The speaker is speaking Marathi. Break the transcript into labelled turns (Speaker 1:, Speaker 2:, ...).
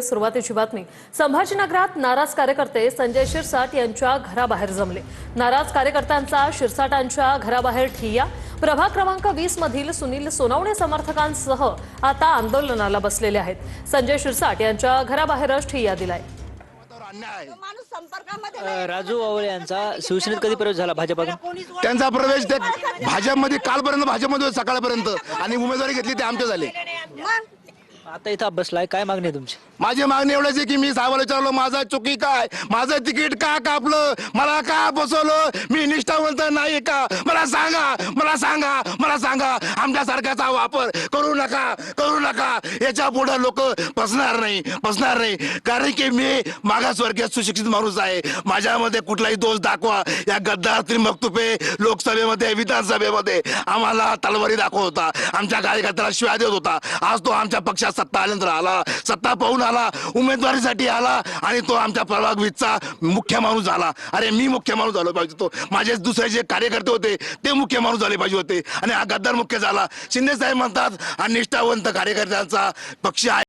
Speaker 1: सुरुवातीची बातमी। संभाजीनगरात नाराज कार्यकर्ते संजय शिरसाट यांच्या घराबाहेर जमले। नाराज कार्यकर्त्यांचा शिरसाटांच्या घराबाहेर ठिय्या। प्रभाग क्रमांक 20 मधील सुनील सोनवणे समर्थकांसह आता आंदोलनाला बसलेले आहेत। संजय शिरसाट यांच्या घराबाहेरच ठिय्या दिलाय।
Speaker 2: राजू वावळे यांचा शिवसेनेत कधी प्रवेश झाला भाजपकडून?
Speaker 3: त्यांचा प्रवेश ते भाजपमध्ये कालपर्यंत भाजपमध्ये सकाळपर्यंत आणि उमेदवारी घेतली ते आमचे झाले।
Speaker 2: आता इथं बसलाय, काय मागणी आहे तुमची?
Speaker 3: माझी मागणी एवढीच आहे की मी साहेबाला विचारलो माझा चुकी काय, माझं तिकीट का कापलं, मला का बसवलं, मी निष्ठावंत नाही का, मला सांगा मला सांगा मला सांगा। आमच्या सारख्याचा वापर करू नका याच्या पुढे लोक बसणार नाही कारण की मी मागासवर्गीय सुशिक्षित माणूस आहे। माझ्यामध्ये कुठलाही दोष दाखवा, या गद्दार त्रिमक तुपे लोकसभेमध्ये विधानसभेमध्ये आम्हाला तलवारी दाखवत होता, आमच्या कार्यकर्त्याला शिव्या देत होता। आज तो आमच्या पक्षात सत्ता आल्यानंतर आला, सत्ता पाहून आला, उमेदवारीसाठी आला आणि तो आमच्या प्रभाग 20चा मुख्य माणूस झाला। अरे मी मुख्य माणूस झालो पाहिजे, तो माझे दुसरे जे कार्यकर्ते होते ते मुख्य माणूस झाले पाहिजे होते आणि हा गद्दार मुख्य झाला। शिंदे साहेब म्हणतात हा निष्ठावंत कार्यकर्त्यांचा पक्ष आहे।